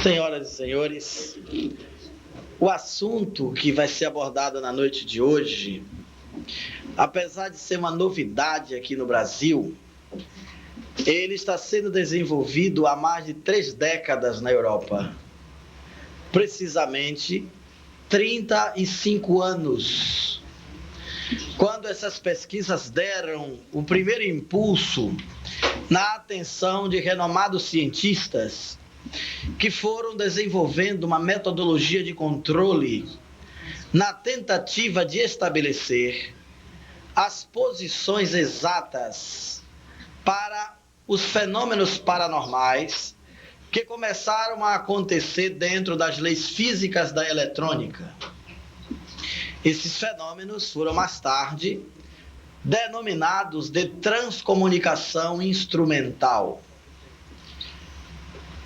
Senhoras e senhores, o assunto que vai ser abordado na noite de hoje, apesar de ser uma novidade aqui no Brasil, ele está sendo desenvolvido há mais de 3 décadas na Europa. Precisamente 35 anos. Quando essas pesquisas deram o primeiro impulso na atenção de renomados cientistas que foram desenvolvendo uma metodologia de controle na tentativa de estabelecer as posições exatas para os fenômenos paranormais que começaram a acontecer dentro das leis físicas da eletrônica. Esses fenômenos foram mais tarde denominados de transcomunicação instrumental.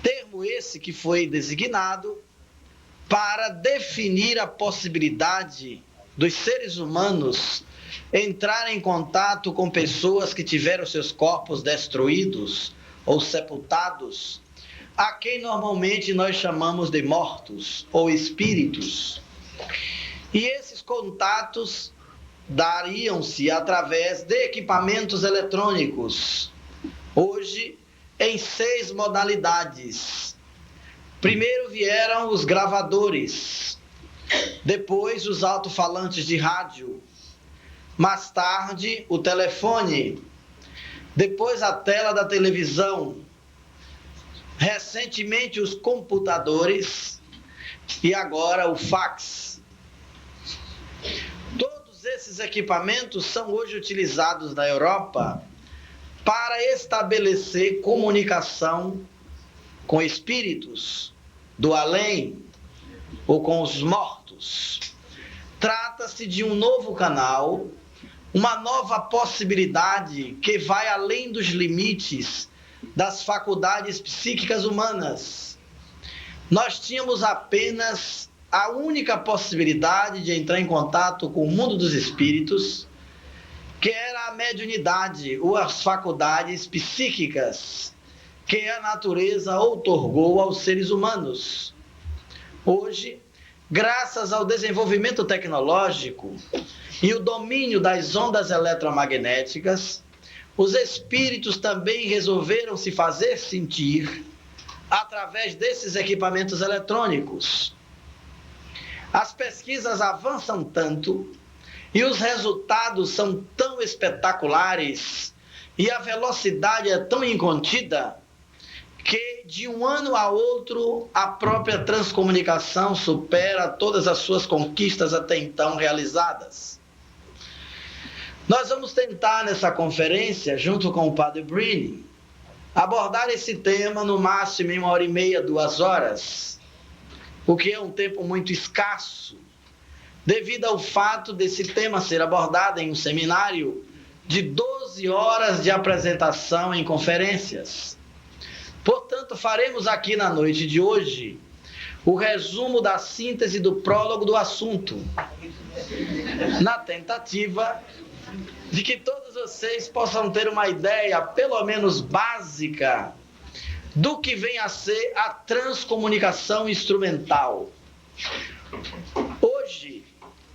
Termo esse que foi designado para definir a possibilidade dos seres humanos entrarem em contato com pessoas que tiveram seus corpos destruídos ou sepultados, a quem normalmente nós chamamos de mortos ou espíritos. E esses contatos dariam-se através de equipamentos eletrônicos, hoje em 6 modalidades. Primeiro vieram os gravadores, depois os alto-falantes de rádio, mais tarde o telefone, depois a tela da televisão, recentemente os computadores e agora o fax. Todos esses equipamentos são hoje utilizados na Europa para estabelecer comunicação com espíritos do além ou com os mortos. Trata-se de um novo canal, uma nova possibilidade que vai além dos limites das faculdades psíquicas humanas. Nós tínhamos apenas a única possibilidade de entrar em contato com o mundo dos espíritos, que era a mediunidade ou as faculdades psíquicas que a natureza outorgou aos seres humanos. Hoje, graças ao desenvolvimento tecnológico e o domínio das ondas eletromagnéticas, os espíritos também resolveram se fazer sentir através desses equipamentos eletrônicos. As pesquisas avançam tanto e os resultados são tão espetaculares e a velocidade é tão incontida que de um ano a outro a própria transcomunicação supera todas as suas conquistas até então realizadas. Nós vamos tentar nessa conferência, junto com o Padre Brini, abordar esse tema no máximo em 1h30, 2 horas, o que é um tempo muito escasso, devido ao fato desse tema ser abordado em um seminário de 12 horas de apresentação em conferências. Portanto, faremos aqui na noite de hoje o resumo da síntese do prólogo do assunto, na tentativa de que todos vocês possam ter uma ideia, pelo menos básica, do que vem a ser a transcomunicação instrumental. Hoje,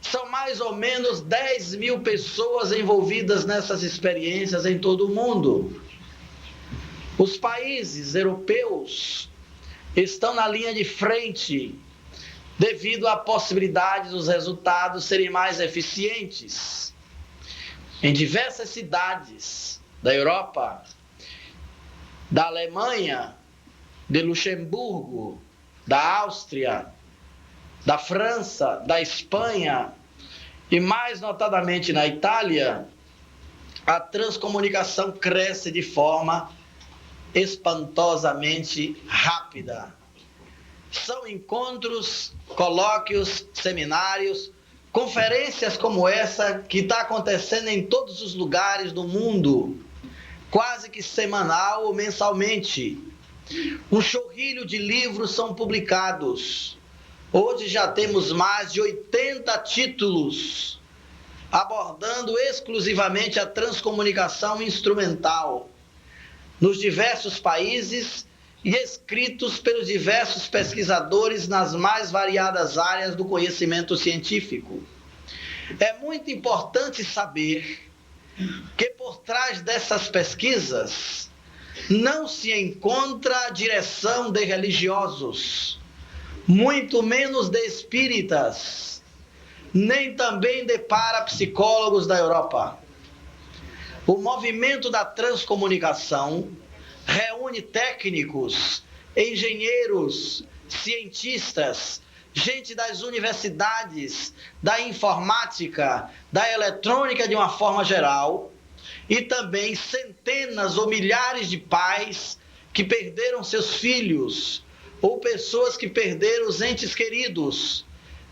são mais ou menos 10 mil pessoas envolvidas nessas experiências em todo o mundo. Os países europeus estão na linha de frente devido à possibilidade dos resultados serem mais eficientes. Em diversas cidades da Europa, da Alemanha, de Luxemburgo, da Áustria, da França, da Espanha e mais notadamente na Itália, a transcomunicação cresce de forma espantosamente rápida. São encontros, colóquios, seminários, conferências como essa que está acontecendo em todos os lugares do mundo, quase que semanal ou mensalmente. Um chorrilho de livros são publicados. Hoje já temos mais de 80 títulos abordando exclusivamente a transcomunicação instrumental nos diversos países e escritos pelos diversos pesquisadores nas mais variadas áreas do conhecimento científico. É muito importante saber que por trás dessas pesquisas não se encontra a direção de religiosos, muito menos de espíritas, nem também de parapsicólogos da Europa. O movimento da transcomunicação reúne técnicos, engenheiros, cientistas, gente das universidades, da informática, da eletrônica de uma forma geral, e também centenas ou milhares de pais que perderam seus filhos, ou pessoas que perderam os entes queridos,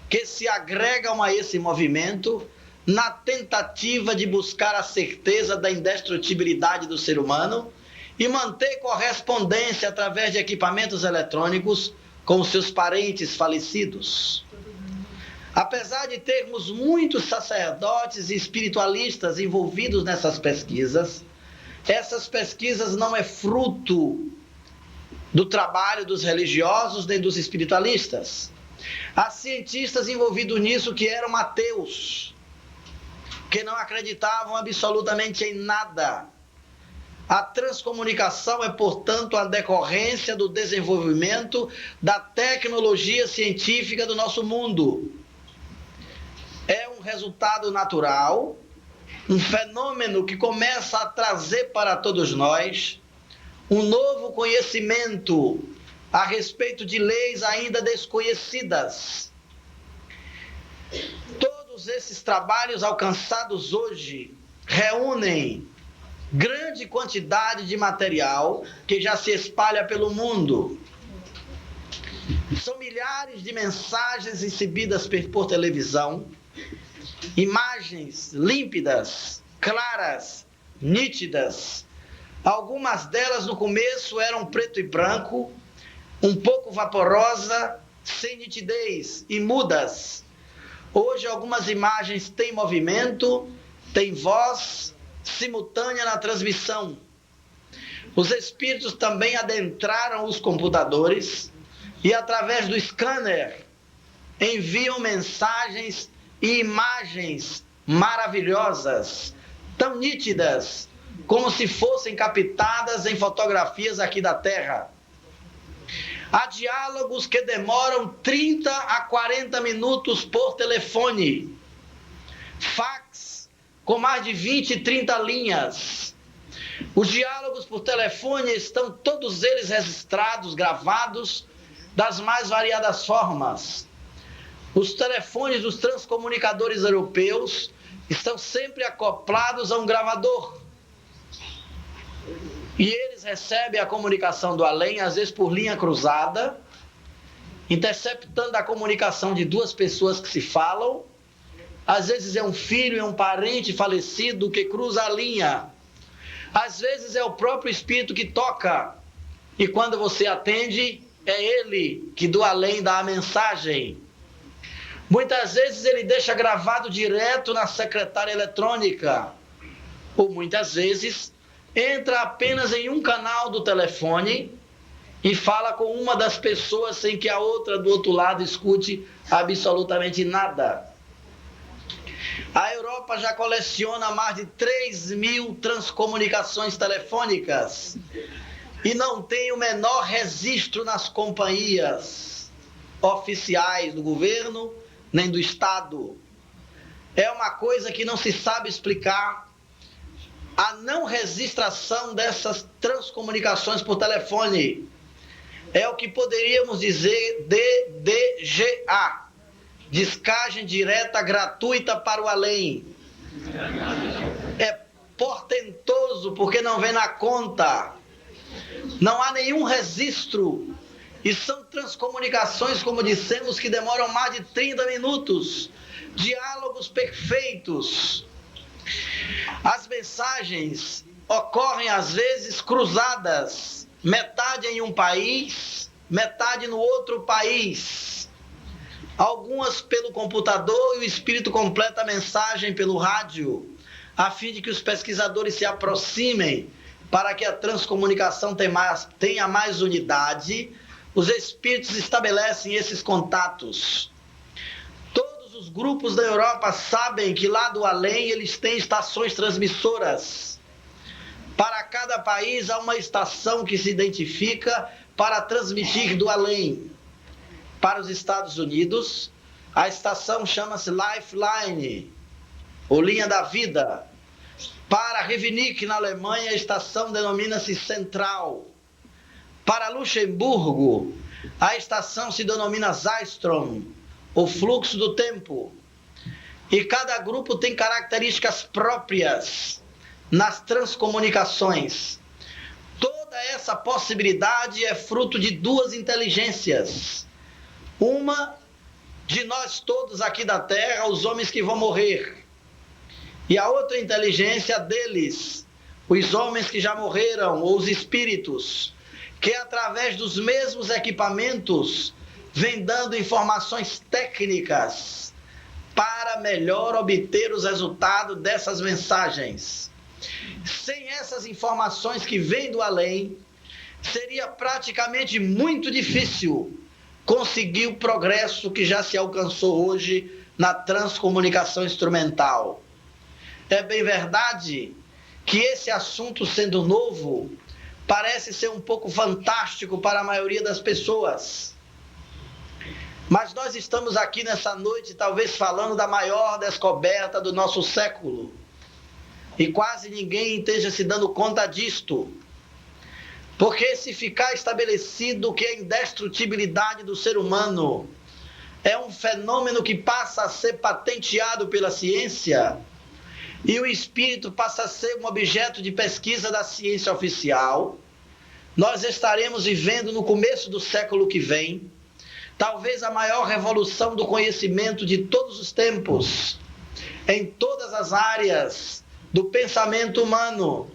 que se agregam a esse movimento na tentativa de buscar a certeza da indestrutibilidade do ser humano e manter correspondência através de equipamentos eletrônicos com seus parentes falecidos. Apesar de termos muitos sacerdotes e espiritualistas envolvidos nessas pesquisas, essas pesquisas não é fruto do trabalho dos religiosos nem dos espiritualistas. Há cientistas envolvidos nisso que eram ateus, que não acreditavam absolutamente em nada. A transcomunicação é, portanto, a decorrência do desenvolvimento da tecnologia científica do nosso mundo. É um resultado natural, um fenômeno que começa a trazer para todos nós um novo conhecimento a respeito de leis ainda desconhecidas. Todos esses trabalhos alcançados hoje reúnem grande quantidade de material que já se espalha pelo mundo. São milhares de mensagens recebidas por televisão, imagens límpidas, claras, nítidas. Algumas delas no começo eram preto e branco, um pouco vaporosa, sem nitidez e mudas. Hoje algumas imagens têm movimento, têm voz simultânea na transmissão. Os espíritos também adentraram os computadores e através do scanner enviam mensagens e imagens maravilhosas, tão nítidas como se fossem captadas em fotografias aqui da Terra. Há diálogos que demoram 30 a 40 minutos por telefone. Fax com mais de 20 e 30 linhas. Os diálogos por telefone estão todos eles registrados, gravados, das mais variadas formas. Os telefones dos transcomunicadores europeus estão sempre acoplados a um gravador. E eles recebem a comunicação do além, às vezes por linha cruzada, interceptando a comunicação de duas pessoas que se falam. Às vezes é um filho e um parente falecido que cruza a linha. Às vezes é o próprio espírito que toca. E quando você atende, é ele que do além dá a mensagem. Muitas vezes ele deixa gravado direto na secretária eletrônica. Ou muitas vezes entra apenas em um canal do telefone e fala com uma das pessoas sem que a outra do outro lado escute absolutamente nada. A Europa já coleciona mais de 3.000 transcomunicações telefônicas e não tem o menor registro nas companhias oficiais do governo nem do Estado. É uma coisa que não se sabe explicar. A não registração dessas transcomunicações por telefone é o que poderíamos dizer DDGA, descagem direta gratuita para o além. É portentoso porque não vem na conta, não há nenhum registro e são transcomunicações, como dissemos, que demoram mais de 30 minutos, diálogos perfeitos. As mensagens ocorrem às vezes cruzadas, metade em um país, metade no outro país. Algumas pelo computador e o espírito completa a mensagem pelo rádio, a fim de que os pesquisadores se aproximem para que a transcomunicação tenha mais unidade, os espíritos estabelecem esses contatos. Todos os grupos da Europa sabem que lá do além eles têm estações transmissoras. Para cada país há uma estação que se identifica para transmitir do além. Para os Estados Unidos, a estação chama-se Lifeline, ou Linha da Vida. Para Revenick, na Alemanha, a estação denomina-se Central. Para Luxemburgo, a estação se denomina Zeitstrom, o fluxo do tempo. E cada grupo tem características próprias nas transcomunicações. Toda essa possibilidade é fruto de duas inteligências. Uma de nós todos aqui da Terra, os homens que vão morrer. E a outra inteligência deles, os homens que já morreram, ou os espíritos, que através dos mesmos equipamentos vem dando informações técnicas para melhor obter os resultados dessas mensagens. Sem essas informações que vêm do além, seria praticamente muito difícil conseguir o progresso que já se alcançou hoje na transcomunicação instrumental. É bem verdade que esse assunto, sendo novo, parece ser um pouco fantástico para a maioria das pessoas. Mas nós estamos aqui nessa noite, talvez falando da maior descoberta do nosso século. E quase ninguém esteja se dando conta disto. Porque se ficar estabelecido que a indestrutibilidade do ser humano é um fenômeno que passa a ser patenteado pela ciência, e o espírito passa a ser um objeto de pesquisa da ciência oficial, nós estaremos vivendo no começo do século que vem, talvez a maior revolução do conhecimento de todos os tempos, em todas as áreas do pensamento humano.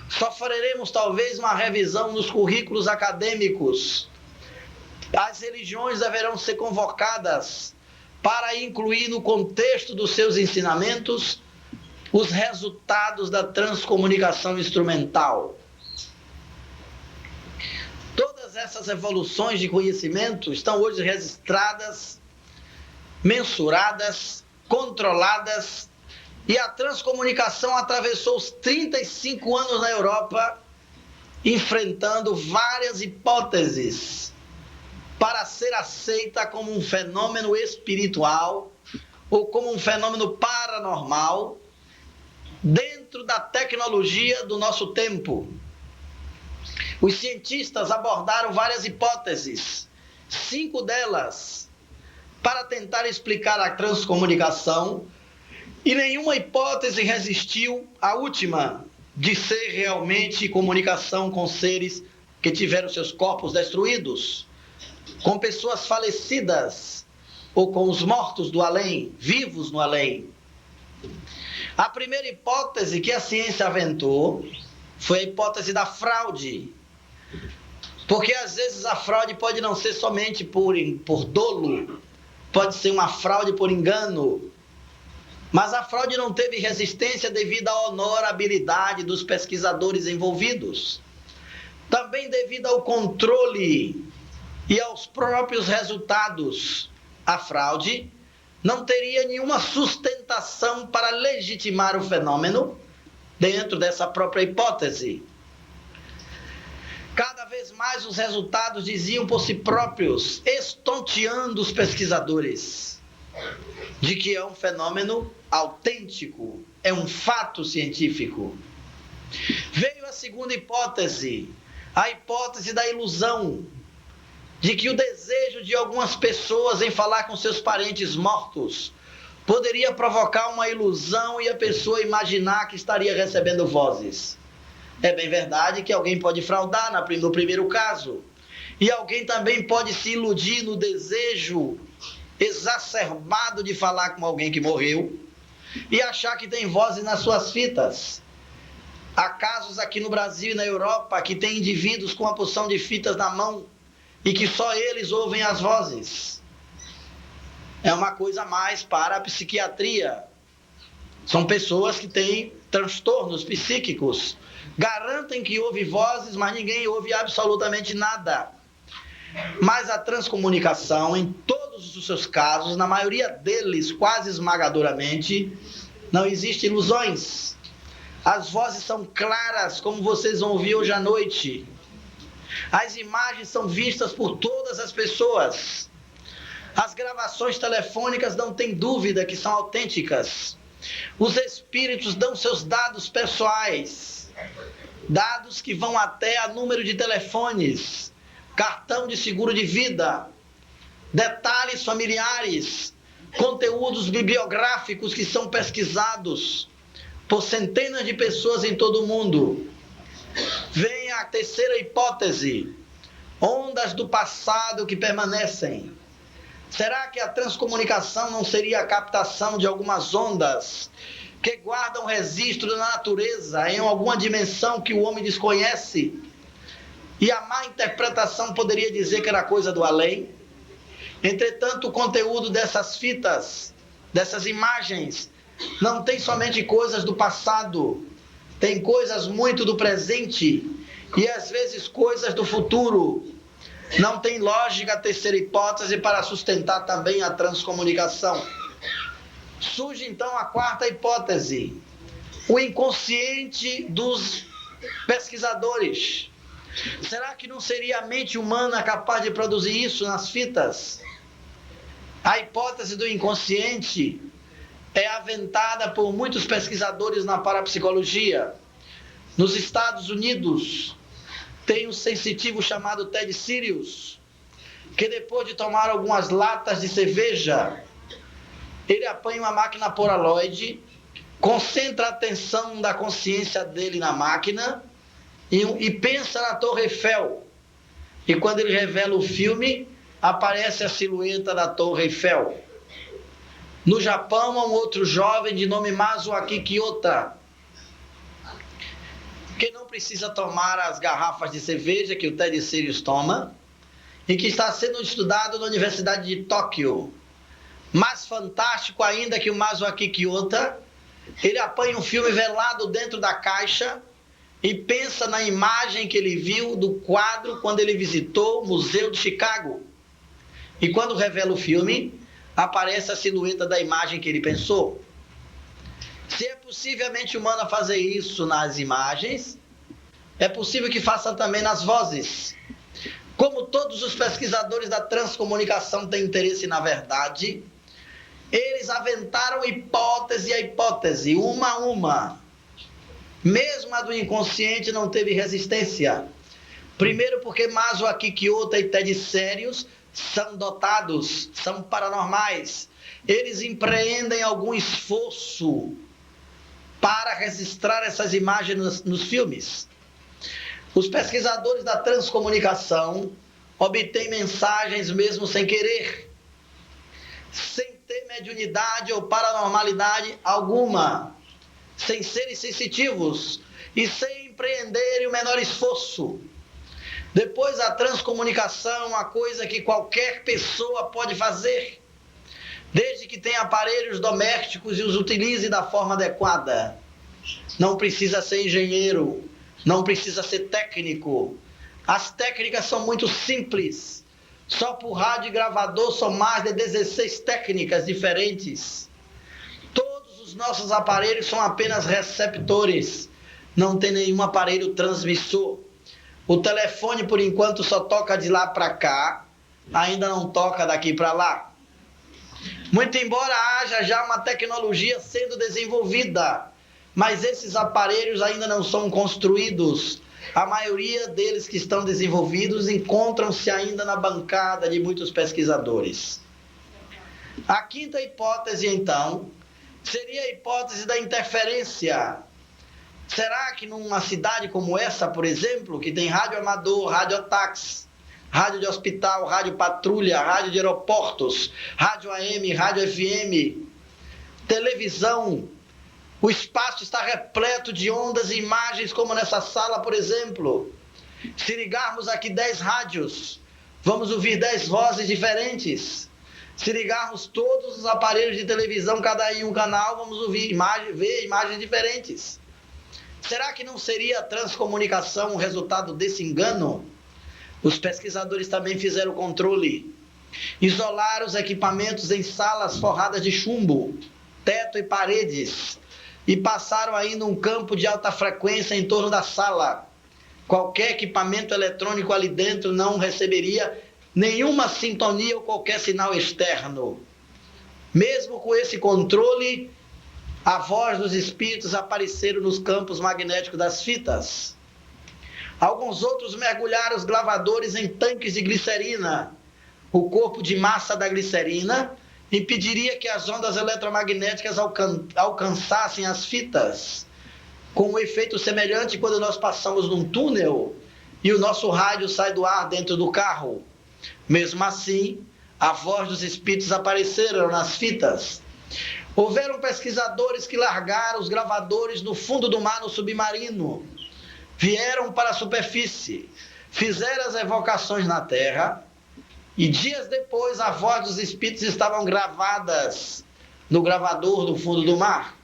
Sofreremos talvez uma revisão nos currículos acadêmicos. As religiões deverão ser convocadas para incluir no contexto dos seus ensinamentos os resultados da transcomunicação instrumental. Todas essas evoluções de conhecimento estão hoje registradas, mensuradas, controladas, e a transcomunicação atravessou os 35 anos na Europa, enfrentando várias hipóteses para ser aceita como um fenômeno espiritual ou como um fenômeno paranormal dentro da tecnologia do nosso tempo. Os cientistas abordaram várias hipóteses, 5 delas, para tentar explicar a transcomunicação, e nenhuma hipótese resistiu à última, de ser realmente comunicação com seres que tiveram seus corpos destruídos, com pessoas falecidas, ou com os mortos do além, vivos no além. A primeira hipótese que a ciência aventou foi a hipótese da fraude. Porque às vezes a fraude pode não ser somente por dolo, pode ser uma fraude por engano. Mas a fraude não teve resistência devido à honorabilidade dos pesquisadores envolvidos. Também devido ao controle e aos próprios resultados. A fraude não teria nenhuma sustentação para legitimar o fenômeno dentro dessa própria hipótese. Cada vez mais os resultados diziam por si próprios, estonteando os pesquisadores, de que é um fenômeno autêntico, é um fato científico. Veio a segunda hipótese, a hipótese da ilusão, de que o desejo de algumas pessoas em falar com seus parentes mortos poderia provocar uma ilusão e a pessoa imaginar que estaria recebendo vozes. É bem verdade que alguém pode fraudar no primeiro caso, e alguém também pode se iludir no desejo exacerbado de falar com alguém que morreu e achar que tem vozes nas suas fitas. Há casos aqui no Brasil e na Europa que tem indivíduos com uma porção de fitas na mão e que só eles ouvem as vozes. É uma coisa mais para a psiquiatria. São pessoas que têm transtornos psíquicos. Garantem que ouve vozes, mas ninguém ouve absolutamente nada. Mas a transcomunicação, em todos os seus casos, na maioria deles, quase esmagadoramente, não existem ilusões. As vozes são claras, como vocês vão ouvir hoje à noite. As imagens são vistas por todas as pessoas. As gravações telefônicas não tem dúvida que são autênticas. Os espíritos dão seus dados pessoais, dados que vão até a número de telefones, cartão de seguro de vida, detalhes familiares, conteúdos bibliográficos que são pesquisados por centenas de pessoas em todo o mundo. Vem a terceira hipótese: ondas do passado que permanecem. Será que a transcomunicação não seria a captação de algumas ondas que guardam registro da natureza em alguma dimensão que o homem desconhece? E a má interpretação poderia dizer que era coisa do além? Entretanto, o conteúdo dessas fitas, dessas imagens, não tem somente coisas do passado, tem coisas muito do presente e às vezes coisas do futuro. Não tem lógica a terceira hipótese para sustentar também a transcomunicação. Surge então a quarta hipótese: o inconsciente dos pesquisadores. Será que não seria a mente humana capaz de produzir isso nas fitas? A hipótese do inconsciente é aventada por muitos pesquisadores na parapsicologia. Nos Estados Unidos, tem um sensitivo chamado Ted Sirius, que depois de tomar algumas latas de cerveja, ele apanha uma máquina Polaroid, concentra a atenção da consciência dele na máquina e pensa na Torre Eiffel. E quando ele revela o filme, aparece a silhueta da Torre Eiffel. No Japão, há um outro jovem de nome Masaaki Kiyota, que não precisa tomar as garrafas de cerveja que o Ted Sirius toma, e que está sendo estudado na Universidade de Tóquio. Mais fantástico ainda que o Masaaki Kiyota, ele apanha um filme velado dentro da caixa e pensa na imagem que ele viu do quadro quando ele visitou o Museu de Chicago. E quando revela o filme, aparece a silhueta da imagem que ele pensou. Se é possível a mente humana fazer isso nas imagens, é possível que faça também nas vozes. Como todos os pesquisadores da transcomunicação têm interesse na verdade, eles aventaram hipótese a hipótese, uma a uma. Mesmo a do inconsciente não teve resistência. Primeiro porque Masaaki Kiyota e Ted Sirius são dotados, são paranormais. Eles empreendem algum esforço para registrar essas imagens nos filmes. Os pesquisadores da transcomunicação obtêm mensagens mesmo sem querer, sem ter mediunidade ou paranormalidade alguma, sem serem sensitivos e sem empreenderem o menor esforço. Depois, a transcomunicação é uma coisa que qualquer pessoa pode fazer, desde que tenha aparelhos domésticos e os utilize da forma adequada. Não precisa ser engenheiro, não precisa ser técnico. As técnicas são muito simples. Só por rádio e gravador são mais de 16 técnicas diferentes. Todos os nossos aparelhos são apenas receptores, não tem nenhum aparelho transmissor. O telefone, por enquanto, só toca de lá para cá, ainda não toca daqui para lá. Muito embora haja já uma tecnologia sendo desenvolvida, mas esses aparelhos ainda não são construídos. A maioria deles que estão desenvolvidos encontram-se ainda na bancada de muitos pesquisadores. A quinta hipótese, então, seria a hipótese da interferência. Será que numa cidade como essa, por exemplo, que tem rádio amador, rádio táxi, rádio de hospital, rádio patrulha, rádio de aeroportos, rádio AM, rádio FM, televisão, o espaço está repleto de ondas e imagens, como nessa sala, por exemplo. Se ligarmos aqui 10 rádios, vamos ouvir 10 vozes diferentes. Se ligarmos todos os aparelhos de televisão, cada um canal, vamos ver imagens diferentes. Será que não seria a transcomunicação o resultado desse engano? Os pesquisadores também fizeram o controle. Isolaram os equipamentos em salas forradas de chumbo, teto e paredes, e passaram ainda um campo de alta frequência em torno da sala. Qualquer equipamento eletrônico ali dentro não receberia nenhuma sintonia ou qualquer sinal externo. Mesmo com esse controle, a voz dos espíritos apareceram nos campos magnéticos das fitas. Alguns outros mergulharam os gravadores em tanques de glicerina. O corpo de massa da glicerina impediria que as ondas eletromagnéticas alcançassem as fitas, com um efeito semelhante quando nós passamos num túnel e o nosso rádio sai do ar dentro do carro. Mesmo assim, a voz dos espíritos apareceram nas fitas. Houveram pesquisadores que largaram os gravadores no fundo do mar, no submarino. Vieram para a superfície, fizeram as evocações na terra, e dias depois a voz dos espíritos estavam gravadas no gravador do fundo do mar,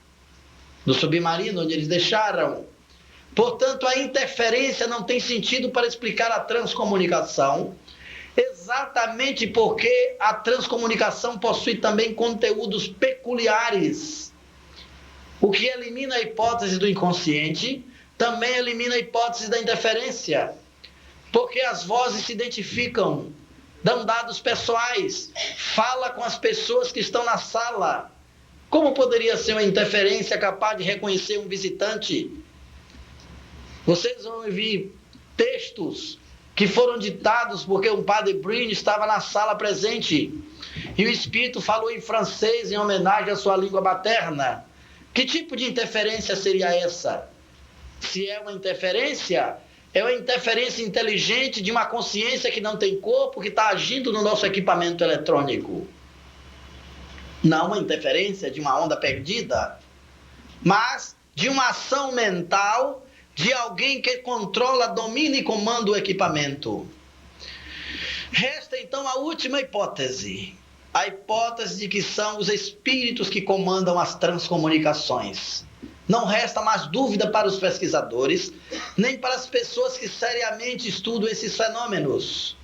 no submarino onde eles deixaram. Portanto, a interferência não tem sentido para explicar a transcomunicação, exatamente porque a transcomunicação possui também conteúdos peculiares. O que elimina a hipótese do inconsciente, também elimina a hipótese da interferência, porque as vozes se identificam, dão dados pessoais, fala com as pessoas que estão na sala. Como poderia ser uma interferência capaz de reconhecer um visitante? Vocês vão ouvir textos que foram ditados porque um padre Breen estava na sala presente e o espírito falou em francês em homenagem à sua língua materna. Que tipo de interferência seria essa? Se é uma interferência, é uma interferência inteligente de uma consciência que não tem corpo, que está agindo no nosso equipamento eletrônico. Não uma interferência de uma onda perdida, mas de uma ação mental de alguém que controla, domina e comanda o equipamento. Resta então a última hipótese, a hipótese de que são os espíritos que comandam as transcomunicações. Não resta mais dúvida para os pesquisadores, nem para as pessoas que seriamente estudam esses fenômenos.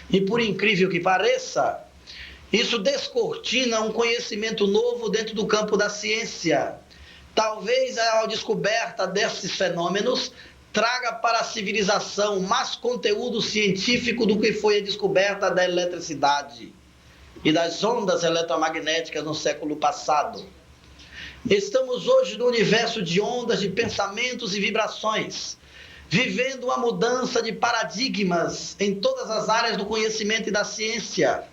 E por incrível que pareça, isso descortina um conhecimento novo dentro do campo da ciência. Talvez a descoberta desses fenômenos traga para a civilização mais conteúdo científico do que foi a descoberta da eletricidade e das ondas eletromagnéticas no século passado. Estamos hoje no universo de ondas, de pensamentos e vibrações, vivendo uma mudança de paradigmas em todas as áreas do conhecimento e da ciência.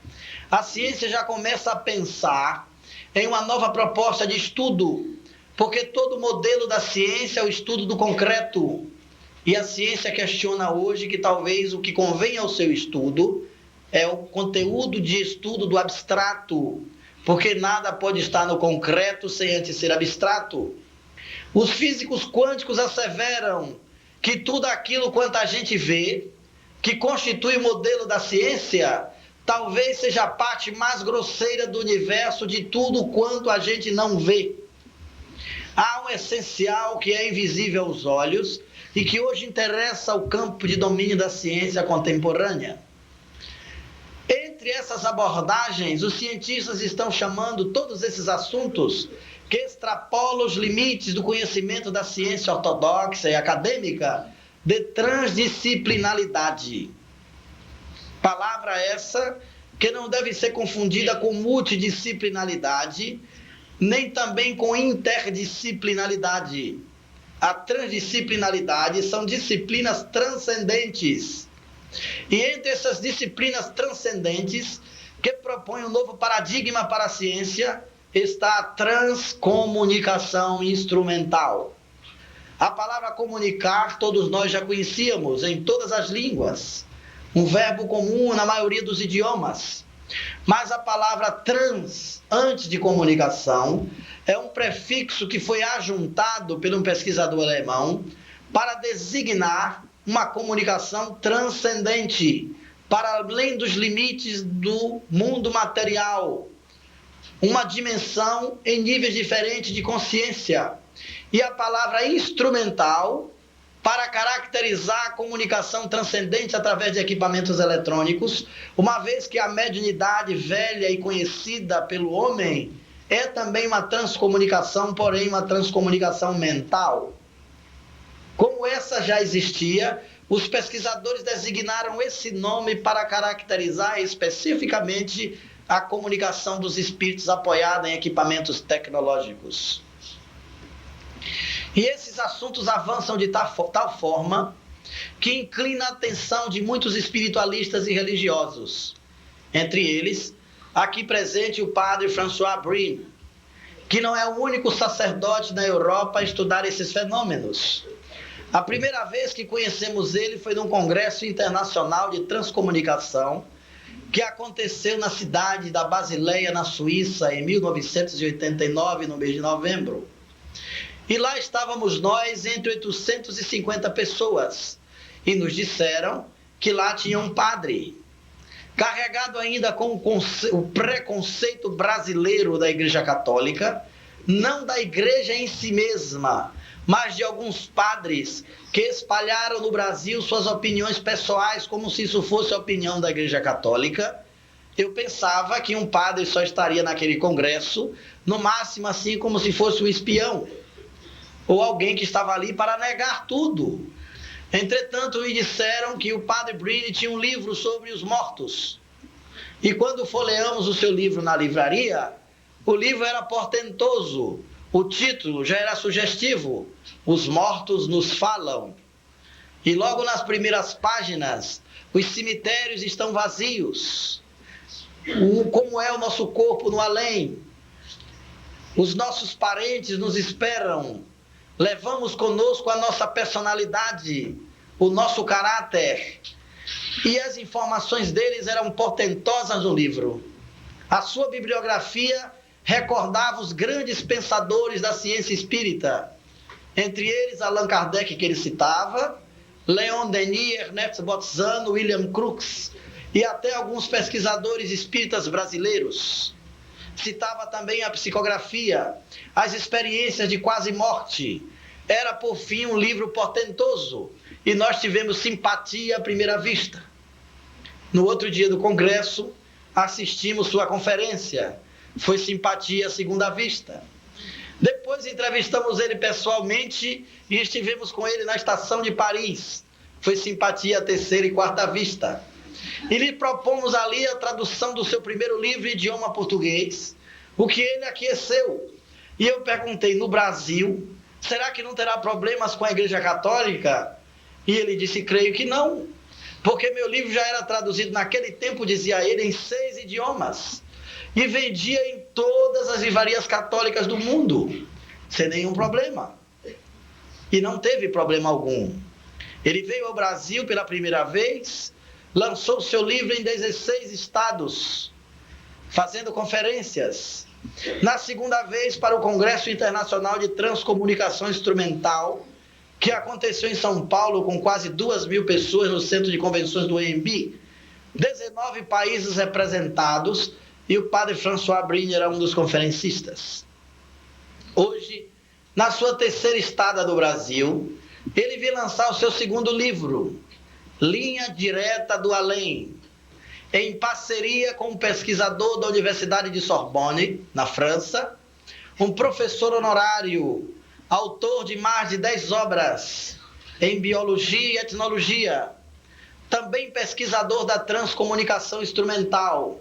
A ciência já começa a pensar em uma nova proposta de estudo, porque todo modelo da ciência é o estudo do concreto. E a ciência questiona hoje que talvez o que convém ao seu estudo é o conteúdo de estudo do abstrato, porque nada pode estar no concreto sem antes ser abstrato. Os físicos quânticos asseveram que tudo aquilo quanto a gente vê, que constitui o modelo da ciência, talvez seja a parte mais grosseira do universo de tudo quanto a gente não vê. Há um essencial que é invisível aos olhos e que hoje interessa ao campo de domínio da ciência contemporânea. Entre essas abordagens, os cientistas estão chamando todos esses assuntos que extrapolam os limites do conhecimento da ciência ortodoxa e acadêmica de transdisciplinaridade. Palavra essa que não deve ser confundida com multidisciplinaridade, nem também com interdisciplinaridade. A transdisciplinaridade são disciplinas transcendentes. E entre essas disciplinas transcendentes, que propõem um novo paradigma para a ciência, está a transcomunicação instrumental. A palavra comunicar, todos nós já conhecíamos em todas as línguas, um verbo comum na maioria dos idiomas. Mas a palavra trans, antes de comunicação, é um prefixo que foi ajuntado por um pesquisador alemão para designar uma comunicação transcendente, para além dos limites do mundo material, uma dimensão em níveis diferentes de consciência. E a palavra instrumental para caracterizar a comunicação transcendente através de equipamentos eletrônicos, uma vez que a mediunidade velha e conhecida pelo homem é também uma transcomunicação, porém uma transcomunicação mental. Como essa já existia, os pesquisadores designaram esse nome para caracterizar especificamente a comunicação dos espíritos apoiada em equipamentos tecnológicos. E esses assuntos avançam de tal forma que inclina a atenção de muitos espiritualistas e religiosos. Entre eles, aqui presente o padre François Brine, que não é o único sacerdote na Europa a estudar esses fenômenos. A primeira vez que conhecemos ele foi num congresso internacional de transcomunicação que aconteceu na cidade da Basileia, na Suíça, em 1989, no mês de novembro. E lá estávamos nós, entre 850 pessoas, e nos disseram que lá tinha um padre, carregado ainda com o preconceito brasileiro da Igreja Católica, não da Igreja em si mesma, mas de alguns padres que espalharam no Brasil suas opiniões pessoais, como se isso fosse a opinião da Igreja Católica. Eu pensava que um padre só estaria naquele congresso, no máximo assim como se fosse um espião, ou alguém que estava ali para negar tudo. Entretanto, me disseram que o padre Brine tinha um livro sobre os mortos. E quando folheamos o seu livro na livraria, o livro era portentoso. O título já era sugestivo: Os Mortos Nos Falam. E logo nas primeiras páginas, os cemitérios estão vazios. Como é o nosso corpo no além? Os nossos parentes nos esperam. Levamos conosco a nossa personalidade, o nosso caráter. E as informações deles eram portentosas no livro. A sua bibliografia recordava os grandes pensadores da ciência espírita. Entre eles, Allan Kardec, que ele citava, Leon Denis, Ernest Botzano, William Crookes e até alguns pesquisadores espíritas brasileiros. Citava também a psicografia, as experiências de quase morte. Era, por fim, um livro portentoso e nós tivemos simpatia à primeira vista. No outro dia do congresso, assistimos sua conferência. Foi simpatia à segunda vista. Depois entrevistamos ele pessoalmente e estivemos com ele na estação de Paris. Foi simpatia à terceira e quarta vista. E lhe propomos ali a tradução do seu primeiro livro em idioma português, o que ele aqueceu. E eu perguntei: no Brasil, será que não terá problemas com a Igreja Católica? E ele disse: creio que não, porque meu livro já era traduzido naquele tempo, dizia ele, em 6 idiomas. E vendia em todas as livrarias católicas do mundo, sem nenhum problema. E não teve problema algum. Ele veio ao Brasil pela primeira vez, lançou seu livro em 16 estados, fazendo conferências. Na segunda vez, para o Congresso Internacional de Transcomunicação Instrumental, que aconteceu em São Paulo com quase 2.000 pessoas no Centro de Convenções do AMB, 19 países representados, e o padre François Brine era um dos conferencistas. Hoje, na sua terceira estada do Brasil, ele veio lançar o seu segundo livro, Linha Direta do Além, em parceria com um pesquisador da Universidade de Sorbonne, na França, um professor honorário, autor de mais de 10 obras em biologia e etnologia, também pesquisador da transcomunicação instrumental.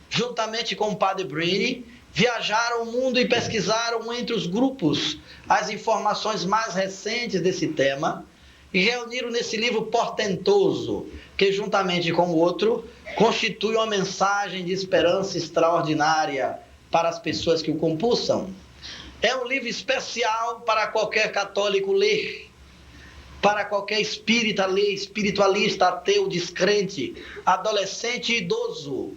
Juntamente com o padre Brine, viajaram o mundo e pesquisaram entre os grupos as informações mais recentes desse tema e reuniram nesse livro portentoso, que juntamente com o outro, constitui uma mensagem de esperança extraordinária para as pessoas que o compulsam. É um livro especial para qualquer católico ler, para qualquer espírita ler, espiritualista, ateu, descrente, adolescente e idoso.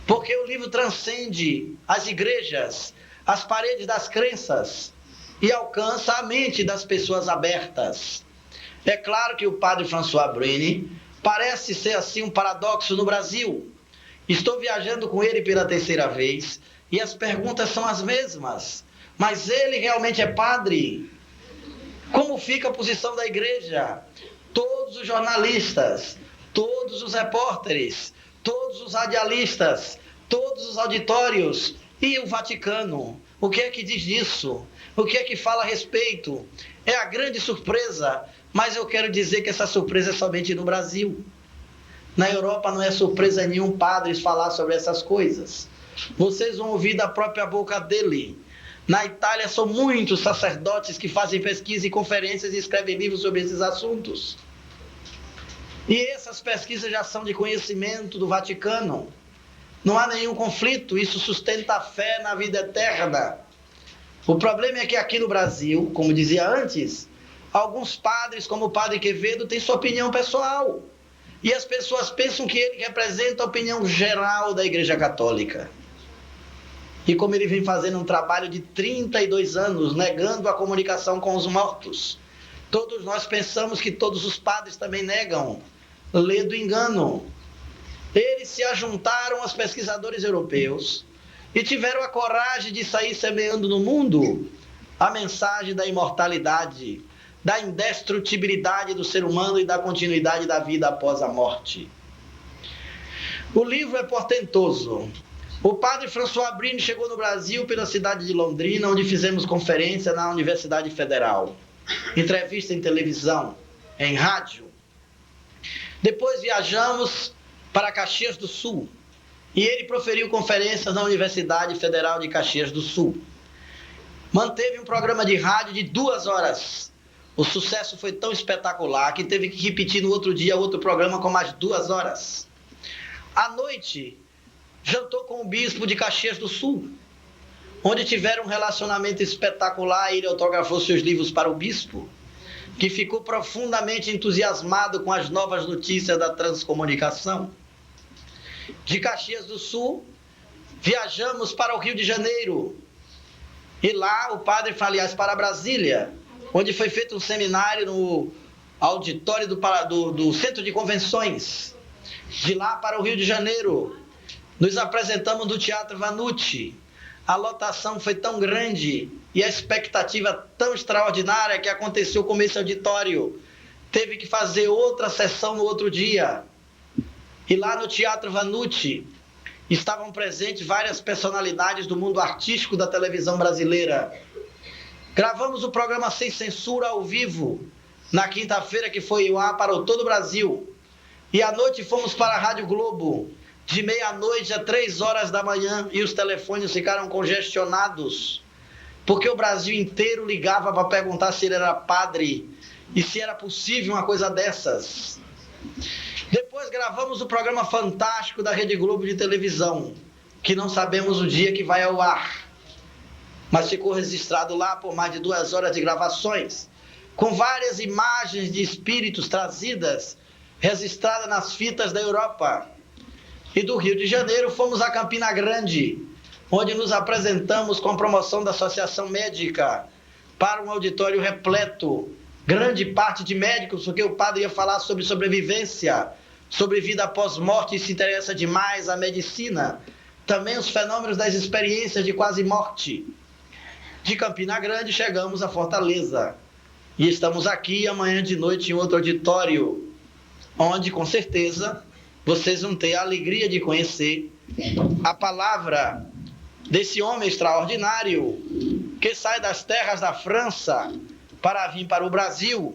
Porque o livro transcende as igrejas, as paredes das crenças e alcança a mente das pessoas abertas. É claro que o padre François Brine Parece ser assim um paradoxo no Brasil. Estou viajando com ele pela terceira vez e as perguntas são as mesmas. Mas ele realmente é padre? Como fica a posição da igreja? Todos os jornalistas, todos os repórteres, todos os radialistas, todos os auditórios e o Vaticano. O que é que diz disso? O que é que fala a respeito? É a grande surpresa, mas eu quero dizer que essa surpresa é somente no Brasil. Na Europa não é surpresa nenhum padres falar sobre essas coisas. Vocês vão ouvir da própria boca dele. Na Itália são muitos sacerdotes que fazem pesquisa e conferências e escrevem livros sobre esses assuntos. E essas pesquisas já são de conhecimento do Vaticano. Não há nenhum conflito, isso sustenta a fé na vida eterna. O problema é que aqui no Brasil, como dizia antes, alguns padres, como o padre Quevedo, têm sua opinião pessoal. E as pessoas pensam que ele representa a opinião geral da Igreja Católica. E como ele vem fazendo um trabalho de 32 anos, negando a comunicação com os mortos, todos nós pensamos que todos os padres também negam. Lê do engano. Eles se ajuntaram aos pesquisadores europeus e tiveram a coragem de sair semeando no mundo a mensagem da imortalidade, da indestrutibilidade do ser humano e da continuidade da vida após a morte. O livro é portentoso. O padre François Brine chegou no Brasil pela cidade de Londrina, onde fizemos conferência na Universidade Federal, entrevista em televisão, em rádio. Depois viajamos para Caxias do Sul, e ele proferiu conferências na Universidade Federal de Caxias do Sul. Manteve um programa de rádio de 2 horas. O sucesso foi tão espetacular que teve que repetir no outro dia outro programa com mais 2 horas. À noite, jantou com o bispo de Caxias do Sul, onde tiveram um relacionamento espetacular. Ele autografou seus livros para o bispo, que ficou profundamente entusiasmado com as novas notícias da transcomunicação. De Caxias do Sul, viajamos para o Rio de Janeiro. E lá o padre foi, aliás, para Brasília, onde foi feito um seminário no auditório do Centro de Convenções. De lá para o Rio de Janeiro, nos apresentamos no Teatro Vanucci. A lotação foi tão grande e a expectativa tão extraordinária que aconteceu como esse auditório. Teve que fazer outra sessão no outro dia. E lá no Teatro Vanucci estavam presentes várias personalidades do mundo artístico da televisão brasileira. Gravamos o programa Sem Censura ao vivo, na quinta-feira, que foi ao ar para todo o Brasil. E à noite fomos para a Rádio Globo, de meia-noite a 3 horas da manhã, e os telefones ficaram congestionados, porque o Brasil inteiro ligava para perguntar se ele era padre e se era possível uma coisa dessas. Depois gravamos o programa fantástico da Rede Globo de televisão, que não sabemos o dia que vai ao ar, mas ficou registrado lá por mais de 2 horas de gravações, com várias imagens de espíritos trazidas, registradas nas fitas da Europa. E do Rio de Janeiro fomos a Campina Grande, onde nos apresentamos com a promoção da Associação Médica para um auditório repleto, grande parte de médicos, porque o padre ia falar sobre sobrevivência, sobre vida após morte, e se interessa demais a medicina, também os fenômenos das experiências de quase morte. De Campina Grande chegamos a Fortaleza, e estamos aqui amanhã de noite em outro auditório, onde com certeza vocês vão ter a alegria de conhecer a palavra desse homem extraordinário que sai das terras da França para vir para o Brasil,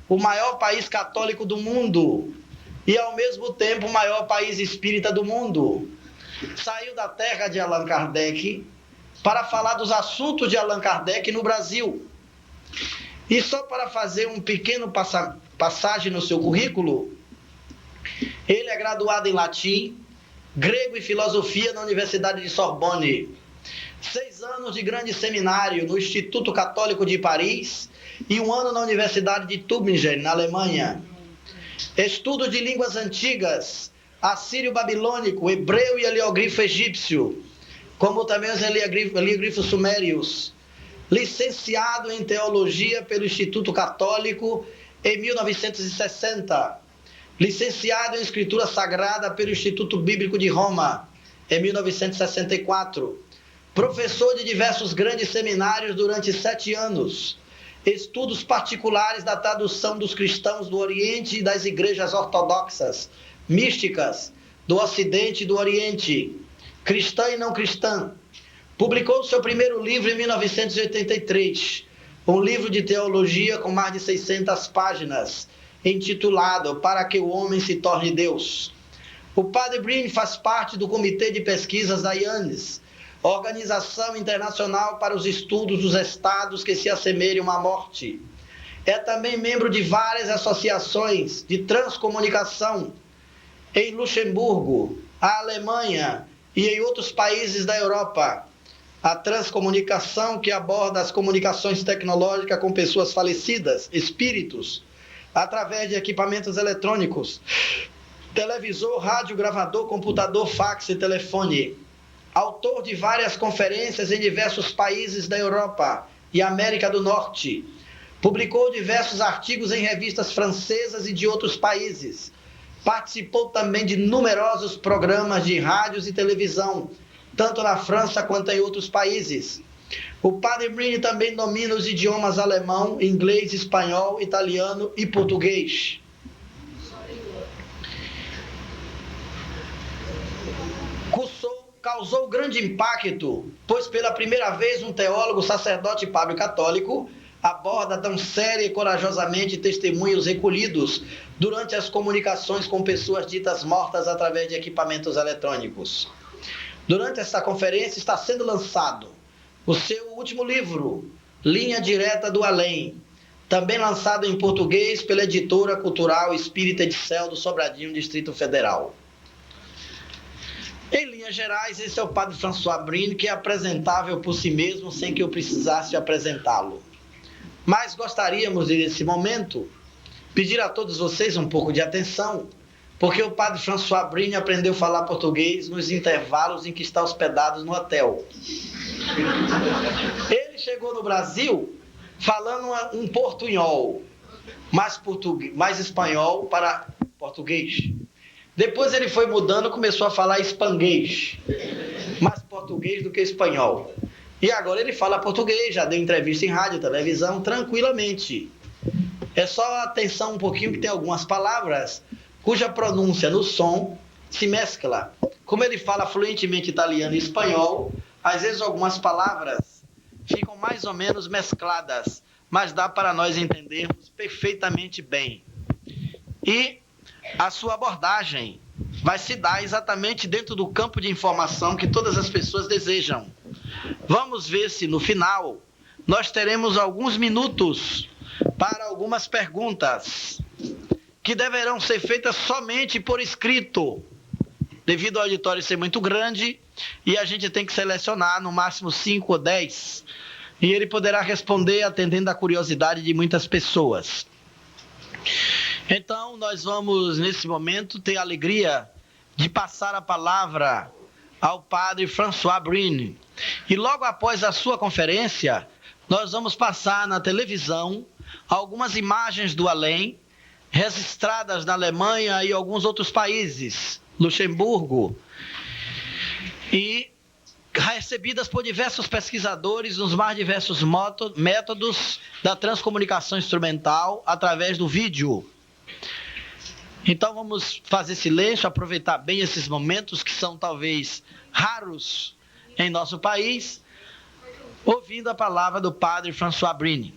o maior país católico do mundo e ao mesmo tempo o maior país espírita do mundo. Saiu da terra de Allan Kardec para falar dos assuntos de Allan Kardec no Brasil. E só para fazer um pequeno passagem no seu currículo, ele é graduado em latim, grego e filosofia na Universidade de Sorbonne. 6 anos de grande seminário no Instituto Católico de Paris e 1 ano na Universidade de Tübingen, na Alemanha. Estudos de línguas antigas, assírio-babilônico, hebreu e heliogrifo egípcio, como também os heliogrifos sumérios. Licenciado em Teologia pelo Instituto Católico em 1960. licenciado em Escritura Sagrada pelo Instituto Bíblico de Roma, em 1964. Professor de diversos grandes seminários durante 7 anos. Estudos particulares da tradução dos cristãos do Oriente e das igrejas ortodoxas, místicas, do Ocidente e do Oriente, cristã e não cristã. Publicou seu primeiro livro em 1983, um livro de teologia com mais de 600 páginas, intitulado Para que o Homem se Torne Deus. O Padre Breen faz parte do Comitê de Pesquisas da IANES, Organização Internacional para os Estudos dos Estados que se assemelham à morte. É também membro de várias associações de transcomunicação em Luxemburgo, a Alemanha e em outros países da Europa. A transcomunicação, que aborda as comunicações tecnológicas com pessoas falecidas, espíritos, através de equipamentos eletrônicos, televisor, rádio, gravador, computador, fax e telefone. Autor de várias conferências em diversos países da Europa e América do Norte. Publicou diversos artigos em revistas francesas e de outros países. Participou também de numerosos programas de rádios e televisão, tanto na França quanto em outros países. O Padre Breen também domina os idiomas alemão, inglês, espanhol, italiano e português. Causou grande impacto, pois pela primeira vez um teólogo, sacerdote e padre católico aborda tão séria e corajosamente testemunhos recolhidos durante as comunicações com pessoas ditas mortas através de equipamentos eletrônicos. Durante esta conferência está sendo lançado o seu último livro, Linha Direta do Além, também lançado em português pela editora cultural Espírita de Céu do Sobradinho, Distrito Federal. Em linhas gerais, esse é o Padre François Breen, que é apresentável por si mesmo sem que eu precisasse apresentá-lo. Mas gostaríamos de, nesse momento, pedir a todos vocês um pouco de atenção, porque o Padre François Breen aprendeu a falar português nos intervalos em que está hospedado no hotel. Ele chegou no Brasil falando um portunhol, mais espanhol para português. Depois ele foi mudando, começou a falar espanguês, mais português do que espanhol. E agora ele fala português, já deu entrevista em rádio, televisão, tranquilamente. É só atenção um pouquinho que tem algumas palavras cuja pronúncia no som se mescla. Como ele fala fluentemente italiano e espanhol, às vezes algumas palavras ficam mais ou menos mescladas, mas dá para nós entendermos perfeitamente bem. E a sua abordagem vai se dar exatamente dentro do campo de informação que todas as pessoas desejam. Vamos ver se no final nós teremos alguns minutos para algumas perguntas que deverão ser feitas somente por escrito, devido ao auditório ser muito grande e a gente tem que selecionar no máximo 5 ou 10, e ele poderá responder atendendo à curiosidade de muitas pessoas. Então, nós vamos, nesse momento, ter a alegria de passar a palavra ao Padre François Breen. E logo após a sua conferência, nós vamos passar na televisão algumas imagens do além, registradas na Alemanha e alguns outros países, Luxemburgo, e recebidas por diversos pesquisadores nos mais diversos métodos da transcomunicação instrumental através do vídeo. Então vamos fazer silêncio, aproveitar bem esses momentos que são talvez raros em nosso país, ouvindo a palavra do Padre François Breen.